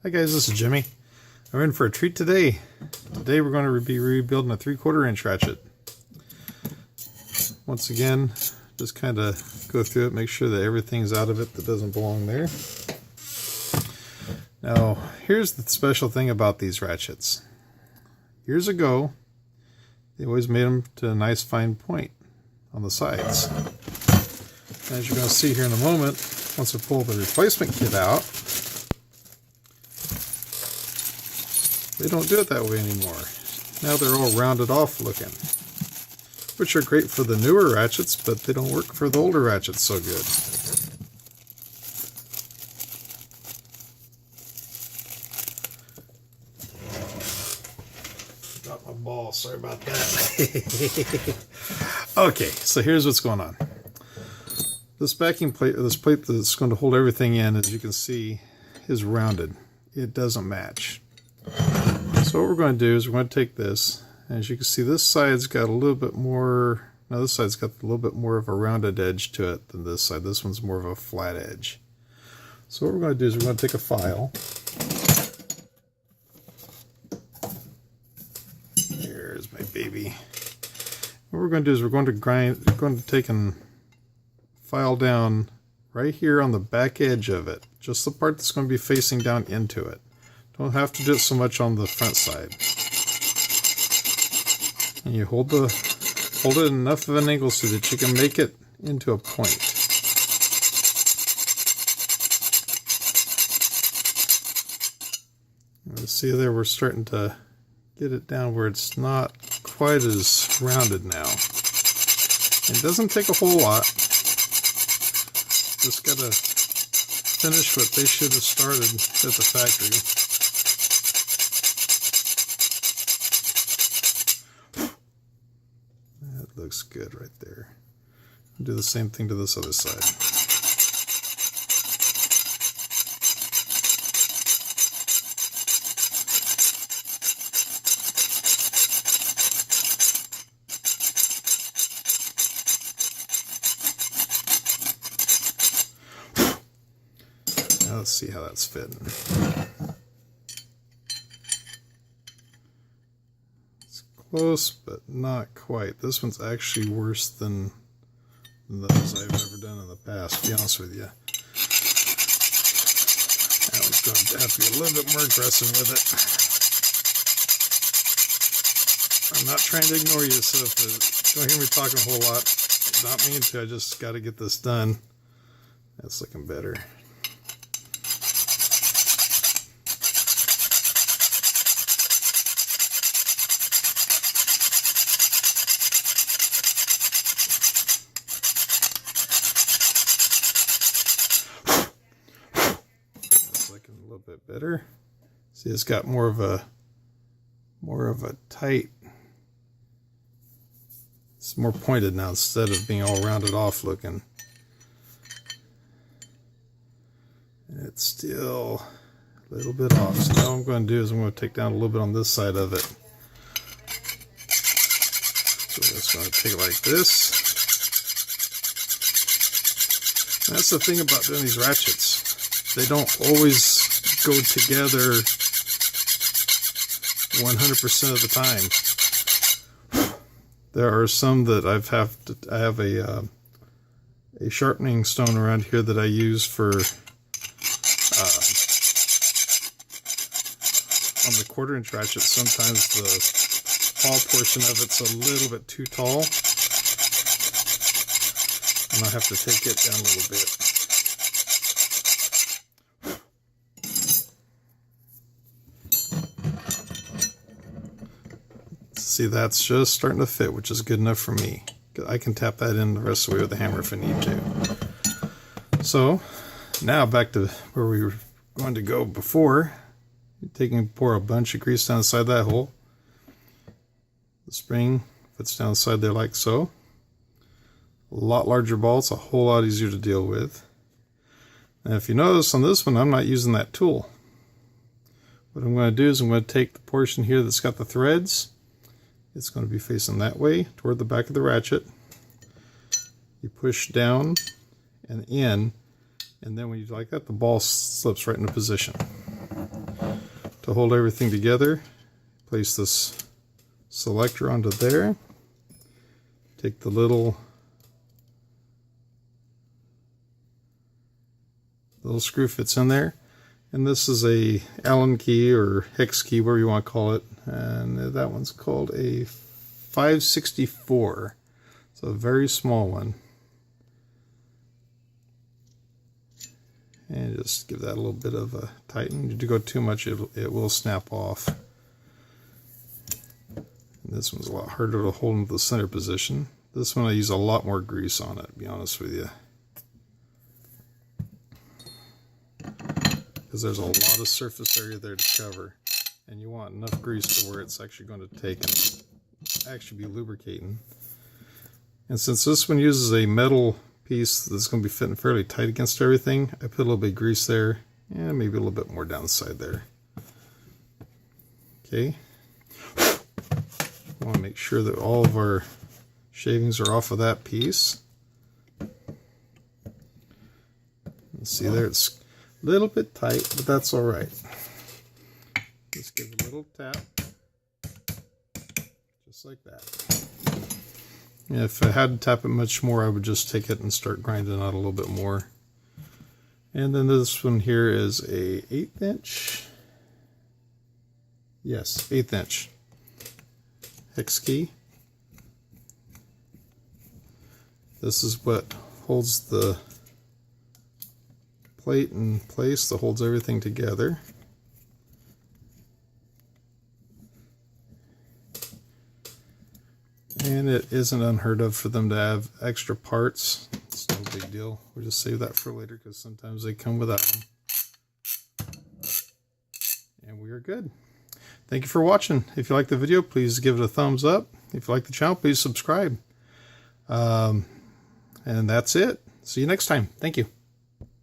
Hi guys, this is Jimmy. I'm in for a treat today. Today we're going to be rebuilding a 3/4 inch ratchet. Once again, just kind of go through it, make sure that everything's out of it that doesn't belong there. Now, here's the special thing about these ratchets. Years ago, they always made them to a nice fine point on the sides. As you're going to see here in a moment, once I pull the replacement kit out, they don't do it that way anymore. Now they're all rounded off looking, which are great for the newer ratchets, but they don't work for the older ratchets so good. Got my ball, sorry about that. Okay, so here's what's going on. This backing plate, or this plate that's going to hold everything in, as you can see, is rounded. It doesn't match. So what we're going to do is we're going to take this, and as you can see, this side's got a little bit more, no, this side's got a little bit more of a rounded edge to it than this side. This one's more of a flat edge. So what we're going to do is we're going to take a file. Here's my baby. What we're going to do is we're going to take and file down right here on the back edge of it, just the part that's going to be facing down into it. Don't have to do it so much on the front side. And you hold it enough of an angle so that you can make it into a point. See there, we're starting to get it down where it's not quite as rounded now. It doesn't take a whole lot. Just gotta finish what they should have started at the factory. That looks good right there. Do the same thing to this other side. Now let's see how that's fitting. Close, but not quite. This one's actually worse than those I've ever done in the past, to be honest with you. That one's going to have to be a little bit more aggressive with it. I'm not trying to ignore you, so if you don't hear me talking a whole lot, not mean to, I just got to get this done. That's looking better. A little bit better. See, it's got more of a tight, it's more pointed now instead of being all rounded off looking. And it's still a little bit off. So now what I'm going to do is I'm going to take down a little bit on this side of it. So I'm just going to take it like this. And that's the thing about doing these ratchets. They don't always go together 100% of the time. There are some that I have a sharpening stone around here that I use for on the 1/4 inch ratchet. Sometimes the tall portion of it's a little bit too tall, and I have to take it down a little bit. See, that's just starting to fit, which is good enough for me. I can tap that in the rest of the way with a hammer if I need to. So, now back to where we were going to go before. Pour a bunch of grease down inside that hole. The spring fits down inside there like so. A lot larger ball, it's a whole lot easier to deal with. And if you notice on this one, I'm not using that tool. What I'm going to do is I'm going to take the portion here that's got the threads. It's going to be facing that way toward the back of the ratchet. You push down and in, and then when you do like that, the ball slips right into position. To hold everything together, place this selector onto there. Take the little screw fits in there, and this is a Allen key or hex key, whatever you want to call it, and that one's called a 564. It's a very small one. And just give that a little bit of a tighten. If you go too much, it will snap off. And this one's a lot harder to hold into the center position. This one I use a lot more grease on it, to be honest with you. Because there's a lot of surface area there to cover. And you want enough grease to where it's actually going to take and actually be lubricating. And since this one uses a metal piece that's going to be fitting fairly tight against everything, I put a little bit of grease there and maybe a little bit more down the side there. Okay. I want to make sure that all of our shavings are off of that piece. See there, it's a little bit tight, but that's all right. Just give it a little tap, just like that. If I had to tap it much more, I would just take it and start grinding out a little bit more. And then this one here is a 1/8 inch. Yes, 1/8 inch hex key. This is what holds the plate in place, that holds everything together. And it isn't unheard of for them to have extra parts. It's no big deal. We'll just save that for later because sometimes they come without them. And we are good. Thank you for watching. If you like the video, please give it a thumbs up. If you like the channel, please subscribe. And that's it. See you next time. Thank you.